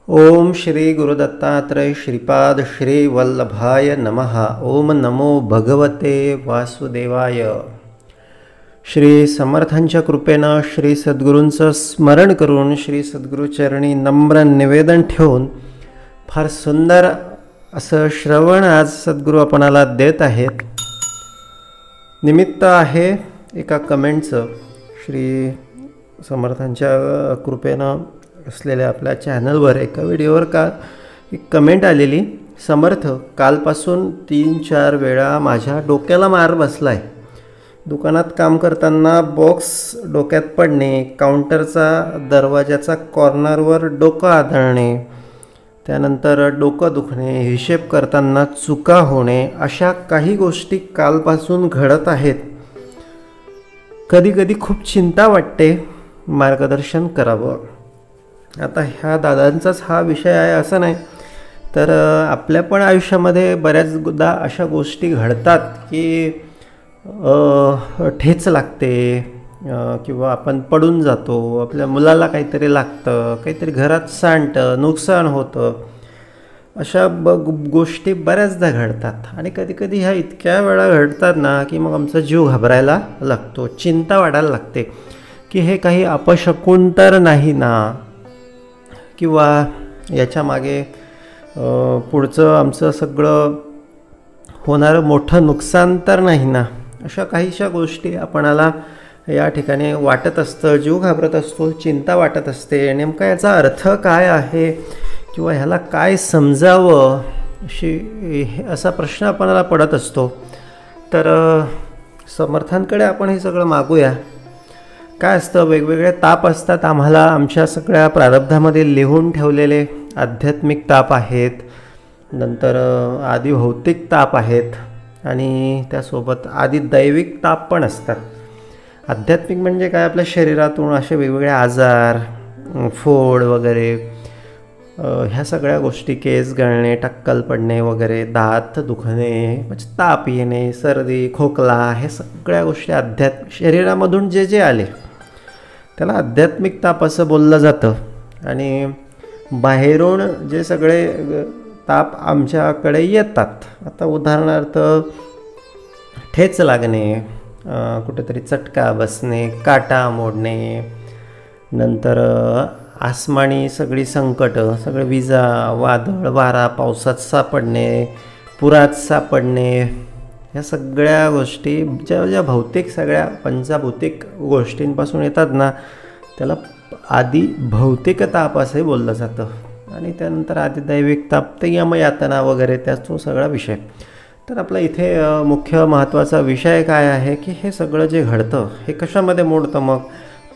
ओम श्री गुरुदत्तात्रय श्रीपाद श्री वल्लभाय नमः। ओम नमो भगवते वासुदेवाय। श्री समर्थांच्या कृपेनं श्री सद्गुरूंचं स्मरण करून श्री सद्गुरूचरणी नम्र निवेदन ठेवून फार सुंदर असं श्रवण आज सद्गुरू आपणाला देत आहेत। निमित्त आहे एका कमेंटचं। श्री समर्थांच्या कृपेनं असलेल्या आपल्या चॅनलवर एका व्हिडिओवर एक कमेंट आलेली, समर्थ कालपासून 3-4 वेळा माझ्या डोक्याला मार बसलाय। दुकानात काम करताना बॉक्स डोक्यात पडणे, काउंटरचा दरवाजाचा कॉर्नरवर डोकं आदळणे, त्यानंतर डोकं दुखणे, हिशेब करताना चुका होणे, अशा काही गोष्टी कालपासून घडत आहेत। कधी कधी खूप चिंता वाटते, मार्गदर्शन करावं। आता ह्या दादांचाच हा विषय आहे असं नाही, तर आपल्या पण आयुष्यामध्ये बऱ्याचदा अशा गोष्टी घडतात की ठेच लागते किंवा आपण पडून जातो, आपल्या मुलाला काहीतरी लागतं, काहीतरी घरात सांडतं, नुकसान होतं, अशा गोष्टी बऱ्याचदा घडतात। आणि कधीकधी ह्या इतक्या वेळा घडतात ना की मग आमचा जीव घाबरायला लागतो, चिंता वाढायला लागते की हे काही अपशकुन तर नाही ना, किंवा याच्या मागे पुढचं आमचं सगळं होणारं मोठं नुकसान तर नाही ना। अशा काहीशा गोष्टी आपणाला या ठिकाणी वाटत असतं, जीव घाबरत असतो, चिंता वाटत असते। नेमका याचा अर्थ काय आहे किंवा ह्याला काय समजावं असा प्रश्न आपणाला पडत असतो। तर समर्थांकडे आपण हे सगळं मागूया। काय असतं, वेगवेगळे ताप असतात आम्हाला, आमच्या सगळ्या प्रारब्धामध्ये लिहून ठेवलेले आध्यात्मिक ताप आहेत, नंतर आधी भौतिक ताप आहेत आणि त्यासोबत आधी दैविक ताप पण असतात। आध्यात्मिक म्हणजे काय, आपल्या शरीरातून असे वेगवेगळे आजार, फोड वगैरे, ह्या सगळ्या गोष्टी, केस गळणे, टक्कल पडणे वगैरे, दात दुखणे, म्हणजे ताप येणे, सर्दी, खोकला, हे सगळ्या गोष्टी शरीरामधून जे आले त्याला आध्यात्मिक ताप असं बोललं जातं। आणि बाहेरून जे सगळे ताप आमच्याकडे येतात, आता उदाहरणार्थ ठेच लागणे, कुठेतरी चटका बसणे, काटा मोडणे, नंतर आसमानी सगळी संकटं, सगळे विजा, वादळ, वारा, पावसात सापडणे, पुरात सापडणे, ह्या सगळ्या गोष्टी ज्या भौतिक सगळ्या पंचभौतिक गोष्टींपासून येतात ना, त्याला आधी भौतिक ताप असंही बोललं जातं। आणि त्यानंतर आधी दैविक ताप, ते यमयातना वगैरे, त्याचा सगळा विषय। तर आपला इथे मुख्य महत्त्वाचा विषय काय आहे की हे सगळं जे घडतं हे कशामध्ये मोडतं मग,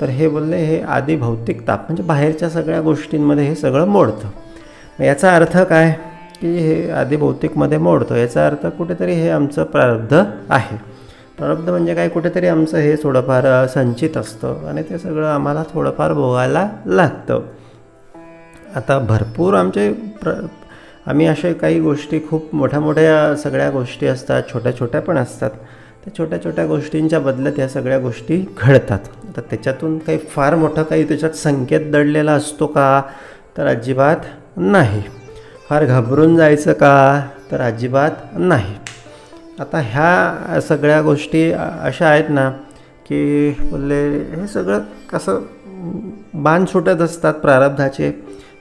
तर हे बोलले हे आधी भौतिक ताप म्हणजे बाहेरच्या सगळ्या गोष्टींमध्ये हे सगळं मोडतं। याचा अर्थ काय की हे आधी भौतिकमध्ये मोडतं, याचा अर्थ कुठेतरी हे आमचं प्रारब्ध आहे। प्रारब्ध म्हणजे काय, कुठेतरी आमचं हे थोडंफार संचित असतं आणि ते सगळं आम्हाला थोडंफार भोगायला लागतं। आता भरपूर आम्ही अशा काही गोष्टी, खूप मोठ्या मोठ्या सगळ्या गोष्टी असतात, छोट्या छोट्या पण असतात, त्या छोट्या छोट्या गोष्टींच्या बदल्यात या सगळ्या गोष्टी घडतात। तर त्याच्यातून काही फार मोठा काही त्याच्यात संकेत दडलेला असतो का, तर अजिबात नाही। फार घाबरून जायचं का, तर अजिबात नाही। आता ह्या सगळ्या गोष्टी अशा आहेत ना की बोलले हे सगळं कसं बाण सुटत असतात, प्रारब्धाचे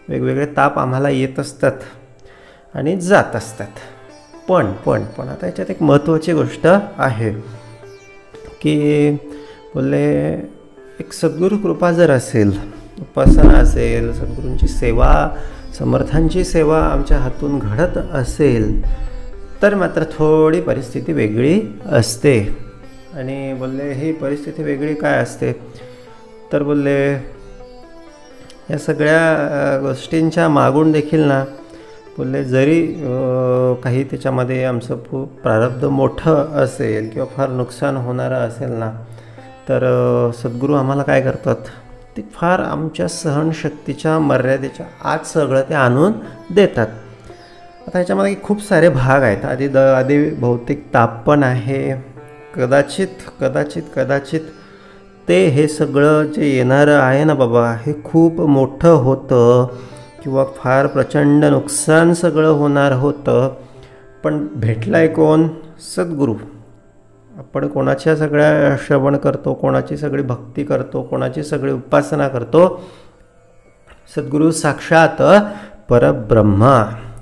वेगवेगळे ताप आम्हाला येत असतात आणि जात असतात। पण आता याच्यात एक महत्त्वाची गोष्ट आहे की बोलले एक सद्गुरू कृपा जर असेल, उपासना असेल, सद्गुरूंची सेवा, समर्थांची सेवा आमच्या हातून घडत असेल तर मात्र थोडी परिस्थिती वेगळी असते। आणि बोलले ही परिस्थिती वेगळी काय असते, तर बोलले या सगळ्या गोष्टींच्या मागून देखील ना, बोलले जरी काही त्याच्यामध्ये आमचं प्रारब्ध मोठं असेल किंवा फार नुकसान होणारं असेल ना, तर सद्गुरू आम्हाला काय करतात, ते फार आमच्या सहनशक्तीच्या मर्यादेच्या आत सगळं ते आणून देतात। आता ह्याच्यामध्ये खूप सारे भाग आहेत, आधी भौतिक ताप पण आहे, कदाचित ते हे सगळं जे येणारं आहे ना बाबा, हे खूप मोठं होतं किंवा फार प्रचंड नुकसान सगळं होणार होतं, पण भेटलाय कोण? सद्गुरू. आपण कोणाच्या सगळ्या श्रवण करतो, कोणाची सगळी भक्ती करतो, कोणाची सगळी उपासना करतो? सद्गुरू साक्षात परब्रह्म.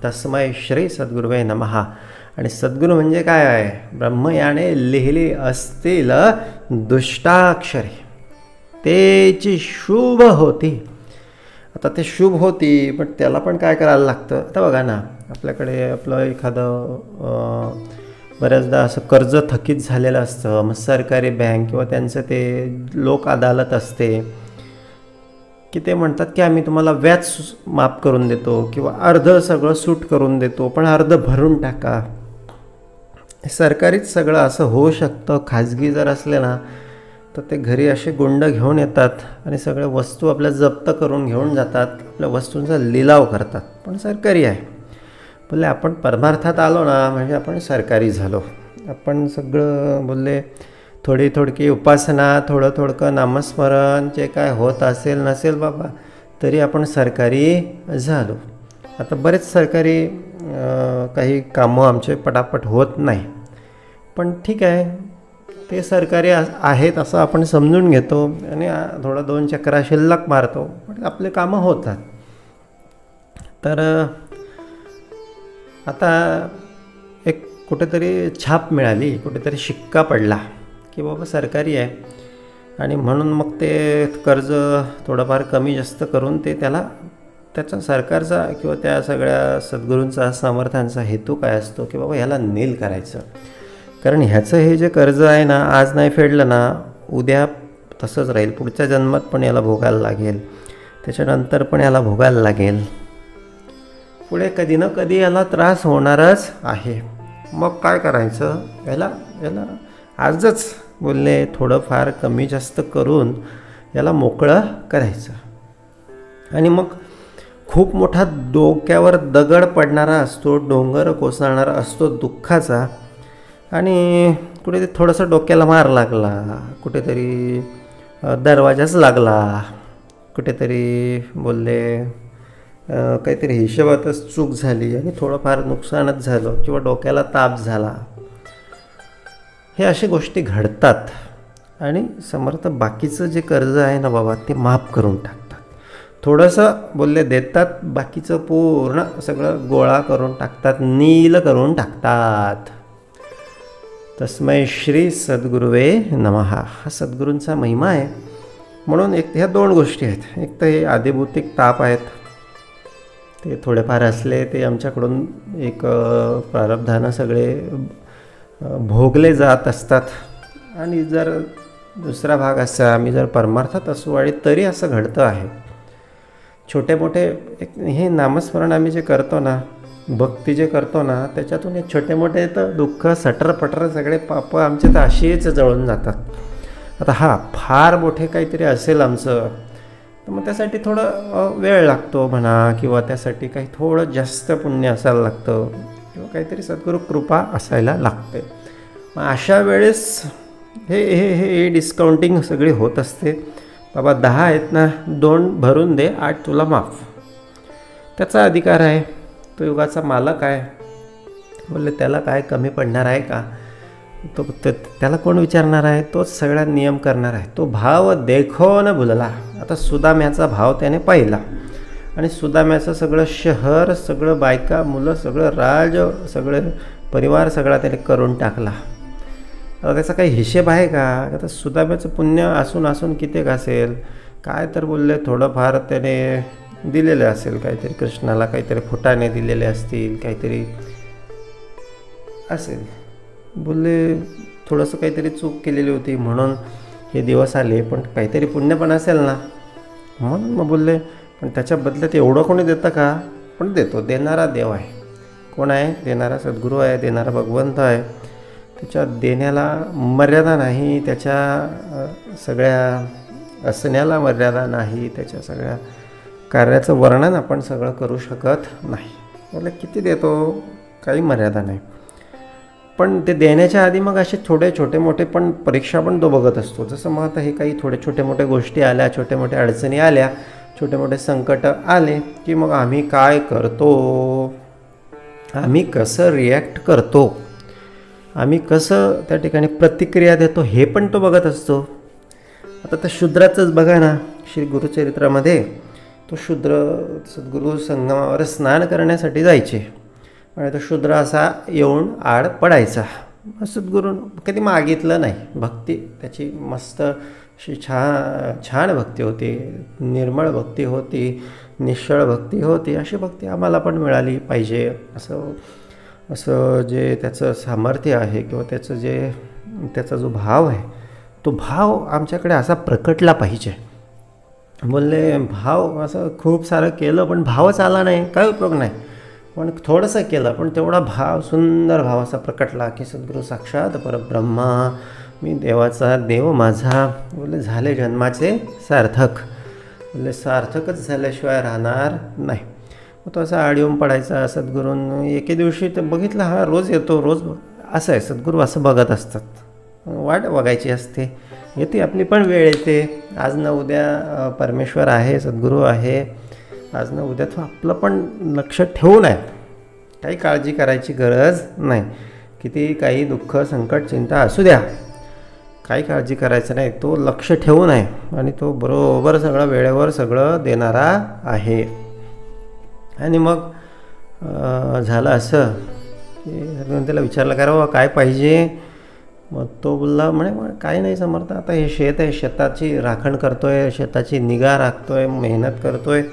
तस्मै श्री सद्गुरुवे नमः. आणि सद्गुरू म्हणजे काय आहे? ब्रह्म याने लिहिली असतील दुष्टाक्षरे, तेची शुभ होती. आता ते शुभ होती, पण त्याला पण काय करायला लागतं? आता बघा ना, आपल्याकडे आपलं एखादं बऱ्याचदा असं कर्ज थकीत झालेलं असतं, मग सरकारी बँक किंवा त्यांचं ते लोक अदालत असते की ते म्हणतात की आम्ही तुम्हाला व्याज माफ करून देतो किंवा अर्ध सगळं सूट करून देतो, पण अर्ध भरून टाका. सरकारीच सगळं असं होऊ शकतं. खाजगी जर असले ना तर ते घरी असे गुंड घेऊन येतात आणि सगळ्या वस्तू आपल्या जप्त करून घेऊन जातात, आपल्या वस्तूंचा लिलाव करतात. पण सरकारी आहे. बोलले आपण परमार्थात आलो ना म्हणजे आपण सरकारी झालो. आपण सगळं बोलले थोडी थोडकी उपासना, थोडं थोडकं नामस्मरण, जे काय होत असेल नसेल बाबा, तरी आपण सरकारी झालो. आता बरेच सरकारी काही कामं आमचे पटापट होत नाही, पण ठीक आहे, ते सरकारी आहेत असं आपण समजून घेतो आणि थोडं 2 चक्रा शिल्लक मारतो, पण आपले कामं होतात. तर आता एक कुठेतरी छाप मिळाली, कुठेतरी शिक्का पडला की बाबा सरकारी आहे, आणि म्हणून मग ते कर्ज थोडंफार कमी जास्त करून ते त्याचा सरकारचा किंवा त्या सगळ्या सद्गुरूंचा समर्थांचा हेतू काय असतो की बाबा ह्याला नील करायचं. कारण ह्याचं हे जे कर्ज आहे ना, आज नाही फेडलं ना उद्या तसंच राहील, पुढच्या जन्मात पण याला भोगायला लागेल, त्याच्यानंतर पण याला भोगायला लागेल, पुढे कधी ना कधी याला त्रास होणारच आहे. मग काय करायचं? याला आजच बोलले थोडंफार कमी जास्त करून याला मोकळं करायचं. आणि मग खूप मोठा डोक्यावर दगड पडणारा असतो, डोंगर कोसळणारा असतो दुःखाचा, आणि कुठेतरी थोडंसं डोक्याला मार लागला, कुठेतरी दरवाजाच लागला, कुठेतरी बोलले काहीतरी हिशोबातच चूक झाली आणि थोडंफार नुकसानच झालं किंवा डोक्याला ताप झाला, हे अशा गोष्टी घडतात. आणि समर्थ बाकीचं जे कर्ज आहे ना बाबा ते माफ करून टाकतात. थोडंसं बोलले देतात, बाकीचं पूर्ण सगळं गोळा करून टाकतात, नील करून टाकतात. तस्मै श्री सद्गुरुवे नमः. हा सद्गुरूंचा महिमा आहे. म्हणून ह्या 2 गोष्टी आहेत. एक तर हे आदिभौतिक ताप आहेत, ते थोडेफार असले ते आमच्याकडून एक प्रारब्धानं सगळे भोगले जात असतात. आणि जर दुसरा भाग असा, आम्ही जर परमार्थात असू आणि तरी असं घडतं आहे, छोटे मोठे हे नामस्मरण आम्ही जे करतो ना, भक्ती जे करतो ना, त्याच्यातून हे छोटे मोठे तर दुःख सटर सगळे पापं आमचे तर अशीच जळून जातात. आता फार मोठे काहीतरी असेल आमचं, तर मग त्यासाठी थोडं वेळ लागतो म्हणा, किंवा त्यासाठी काही थोडं जास्त पुण्य असायला लागतं, किंवा काहीतरी सद्गुरू कृपा असायला लागते. मग अशा वेळेस हे डिस्काउंटिंग सगळी होत असते. बाबा 10 आहेत ना, 2 भरून दे, 8 तुला माफ. त्याचा अधिकार आहे, तो युगाचा मालक आहे. बोलले त्याला काय कमी पडणार आहे का? त्याला कोण विचारणार आहे? तोच सगळा नियम करणार आहे. तो भाव देखो न भुलला. आता सुदाम्याचा भाव त्याने पाहिला, आणि सुदाम्याचं सगळं शहर, सगळं बायका मुलं, सगळं राज, सगळं परिवार सगळा त्याने करून टाकला. आता त्याचा काही हिशेब आहे का? आता सुदाम्याचं पुण्य असून किती असेल काय? तर बोलले थोडंफार त्याने दिलेले असेल, काहीतरी कृष्णाला काहीतरी फुटाणे दिलेले असतील, काहीतरी असेल. बोलले थोडंसं काहीतरी चूक केलेली होती म्हणून हे दिवस आले, पण काहीतरी पुण्य पण असेल ना, म्हणून मग बोलले पण त्याच्या बदल्यात एवढं कोणी देतं का? पण देतो. देणारा देव आहे. कोण आहे? देणारा सद्गुरू आहे, देणारा भगवंत आहे. त्याच्या देण्याला मर्यादा नाही, त्याच्या सगळ्या असण्याला मर्यादा नाही, त्याच्या सगळ्या कार्याचं वर्णन आपण सगळं करू शकत नाही. म्हणजे किती देतो काही मर्यादा नाही. पण ते देण्याच्या आधी मग असे छोटे मोठे पण परीक्षा पण तो बघत असतो. जसं मग आता हे काही थोडे छोटे मोठे गोष्टी आल्या, छोटे मोठे अडचणी आल्या, छोटे मोठे संकट आले की मग आम्ही काय करतो, आम्ही कसं रिॲक्ट करतो, आम्ही कसं त्या ठिकाणी प्रतिक्रिया देतो हे पण तो बघत असतो. आता त्या शूद्राचंच बघा ना, श्री गुरुचरित्रामध्ये तो शूद्र सद्गुरू संगमावर स्नान करण्यासाठी जायचे आणि तो शूद्र असा येऊन आड पडायचा. सद्गुरू कधी मागितलं नाही. भक्ती त्याची मस्त अशी छान भक्ती होती, निर्मळ भक्ती होती, निश्चळ भक्ती होती. अशी भक्ती आम्हाला पण मिळाली पाहिजे असं जे त्याचं सामर्थ्य आहे किंवा त्याचा जो भाव आहे तो भाव आमच्याकडे असा प्रकटला पाहिजे. बोलले भाव असं खूप सारं केलं पण भावच आला नाही, काय उपयोग नाही. पण थोडंसं केलं पण तेवढा भाव, सुंदर भाव असा प्रकटला की सद्गुरू साक्षात परब्रह्मा, मी देवाचा देव माझा. बोलले झाले जन्माचे सार्थक. बोलले सार्थकच झाल्याशिवाय राहणार नाही. मग तो असा आड येऊन पडायचा सद्गुरून. एके दिवशी तर बघितलं, हा रोज येतो, रोज असं आहे सद्गुरू असं बघत असतात. वाट बघायची असते, येते आपली पण वेळ येते. आज ना उद्या परमेश्वर आहे, सद्गुरू आहे, आज ना उद्या तो आपलं पण लक्ष ठेवून आहे. काही काळजी करायची गरज नाही. किती काही दुःख संकट चिंता असू द्या, काही काळजी करायचं नाही. तो लक्ष ठेवून आहे आणि तो बरोबर सगळं वेळेवर सगळं देणारा आहे. आणि मग झालं असं की त्याला विचारलं का रे काय पाहिजे. मग तो बोलला म्हणे काही नाही समर्थ, आता हे शेत आहे, शेताची राखण करतोय, शेताची निगा राखतोय, मेहनत करतोय,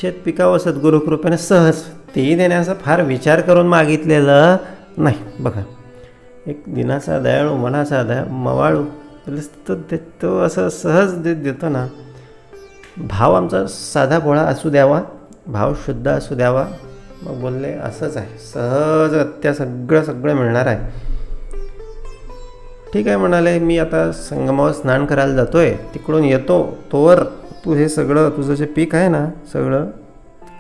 शेत पिकावं सद्गुरू कृपेने सहज. तेही देण्याचा फार विचार करून मागितलेलं नाही. बघा, एक दिनाचा दयाळू, मनाचा मवाळू तो असं सहज देतो ना. भाव आमचा साधा भोळा असू द्यावा, भाव शुद्ध असू द्यावा. मग बोलले असंच आहे, सहज त्या सगळं मिळणार आहे. ठीक आहे म्हणाले, मी आता संगमावर स्नान करायला जातोय, तिकडून येतो, तोवर तू हे सगळं तुझं जे पीक आहे ना, सगळं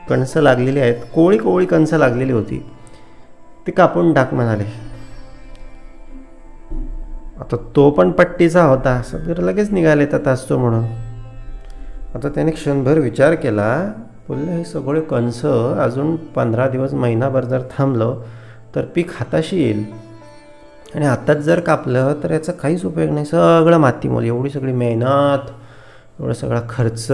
कणसं लागलेली आहेत, कोळी कणसं लागलेली होती, ती कापून टाक म्हणाले. आता तो पण पट्टीचा होता, सगळं लगेच निघाले तर असतो म्हणून. आता त्याने क्षणभर विचार केला. बोलले हे सगळे कणस अजून 15 दिवस, महिनाभर जर थांबलं तर पीक हाताशी येईल, आणि आत्ताच जर कापलं तर याचा काहीच उपयोग नाही. सगळं मातीमोल, एवढी सगळी मेहनत, एवढा सगळा खर्च,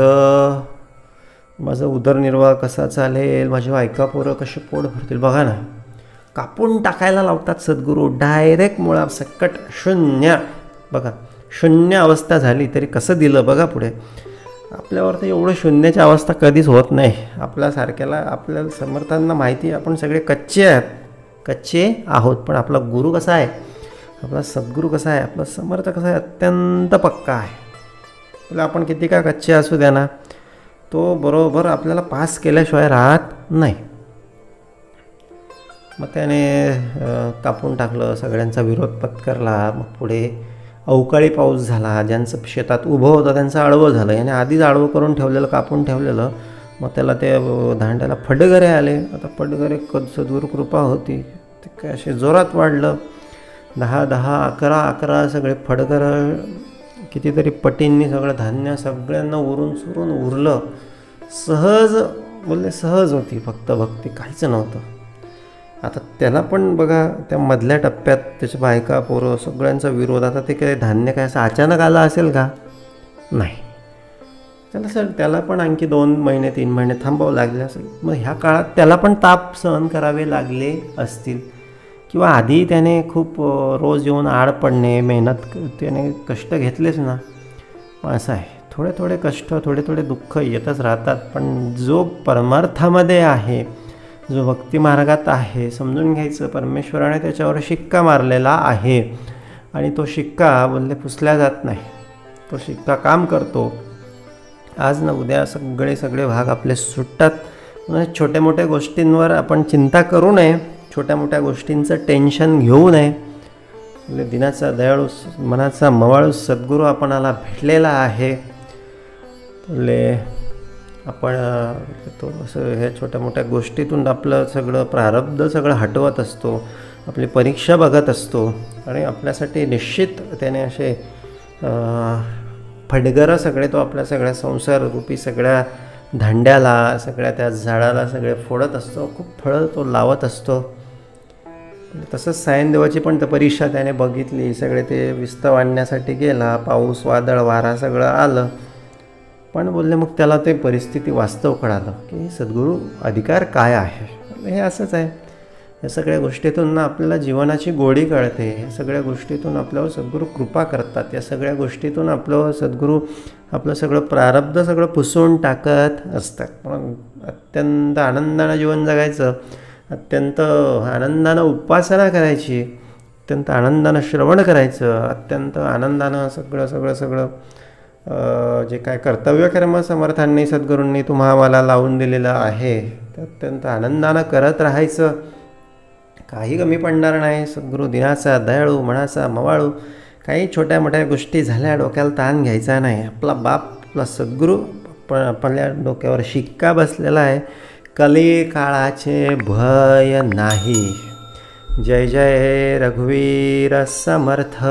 माझा उदरनिर्वाह कसा चालेल, माझी बायका पोरं कशी पोट भरतील. बघा ना, कापून टाकायला लावतात सद्गुरू, डायरेक्ट मुळासकट शून्य. बघा, शून्य अवस्था झाली तरी कसं दिलं बघा पुढे. आपल्यावर तर एवढं शून्याची अवस्था कधीच होत नाही. आपल्यासारख्याला, आपल्याला समर्थांना माहिती आहे आपण सगळे कच्चे आहोत. पण आपला गुरु कसा आहे, आपला सद्गुरू कसा आहे, आपला समर्थ कसा आहे, अत्यंत पक्का आहे. आपलं आपण किती का कच्चे असू द्या ना, तो बरोबर आपल्याला पास केल्याशिवाय राहत नाही. मग त्याने कापून टाकलं, सगळ्यांचा विरोध पत्करला. मग पुढे अवकाळी पाऊस झाला, ज्यांचं शेतात उभं होतं त्यांचं आडवं झालं. याने आधीच आडवं करून ठेवलेलं, कापून ठेवलेलं. मग त्याला ते धांड्याला फडगरे आले. आता फडगरे सद्गुरू कृपा होती, ते काय असे जोरात वाढलं. 10, 11 सगळे फडगर, कितीतरी पटींनी सगळं धान्य सगळ्यांना उरून सुरून उरलं. सहज, बोलले सहज होती फक्त भक्ती, काहीच नव्हतं. आता त्याला पण बघा, त्या मधल्या टप्प्यात त्याच्या बायका पोरं सगळ्यांचा विरोध. आता ते काय धान्य काय असं अचानक आलं असेल का, नाही. त्याला पण आणखी 2 महिने 3 महिने थांबावं लागले असेल. मग ह्या काळात त्याला पण ताप सहन करावे लागले असतील, किंवा आधी त्याने खूप रोज येऊन आड पडणे, मेहनत, त्याने कष्ट घेतलेच ना. असं आहे, थोडे कष्ट, थोडे दुःख येतच राहतात. पण जो परमार्थामध्ये आहे, जो भक्ती मार्गात आहे, समजून घ्यायचं परमेश्वराने त्याच्यावर शिक्का मारलेला आहे. आणि तो शिक्का बोलले पुसल्या जात नाही. तो शिक्का काम करतो. आज ना उद्या सगळे भाग आपले सुटतात. म्हणून छोट्या मोठ्या गोष्टींवर आपण चिंता करू नये, छोट्या मोठ्या गोष्टींचं टेन्शन घेऊ नये. म्हणजे दिनाचा दयाळू, मनाचा मवाळू सद्गुरू आपणाला भेटलेला आहे. बोलले आपण तो असं ह्या छोट्या मोठ्या गोष्टीतून आपलं सगळं प्रारब्ध सगळं हटवत असतो, आपली परीक्षा बघत असतो. आणि आपल्यासाठी निश्चित त्याने असे फडगरं सगळे तो आपल्या सगळ्या संसार रूपी सगळ्या धांड्याला सगळ्या त्या झाडाला सगळे फोडत असतो, खूप फळं तो लावत असतो. तसंच सायनदेवाची पण तर परीक्षा त्याने बघितली. सगळे ते विस्तव आणण्यासाठी गेला, पाऊस वादळ वारा सगळं आलं, पण बोलले मग त्याला ते परिस्थिती वास्तव कळालं की सद्गुरू अधिकार काय आहे. हे असंच आहे, या सगळ्या गोष्टीतून ना आपल्याला जीवनाची गोडी कळते. या सगळ्या गोष्टीतून आपल्यावर सद्गुरू कृपा करतात. या सगळ्या गोष्टीतून आपलं सद्गुरू आपलं सगळं प्रारब्ध सगळं पुसून टाकत असतात. म्हणून अत्यंत आनंदानं जीवन जगायचं, अत्यंत आनंदानं उपासना करायची, अत्यंत आनंदानं श्रवण करायचं, अत्यंत आनंदानं सगळं जे काय कर्तव्यकर्म समर्थांनी सद्गुरूंनी तुम्हाला लावून दिलेलं आहे ते अत्यंत आनंदानं करत राहायचं. काही कमी पडणार नाही. सद्गुरू दिनाचा दयाळू, मनाचा मवाळू. काही छोट्या मोठ्या गोष्टी झाल्या डोक्याला ताण घ्यायचा नाही. आपला बाप आपला सद्गुरू आपल्या डोक्यावर शिक्का बसलेला आहे. कली काळाचे भय नाही. जय जय रघुवीर समर्थ.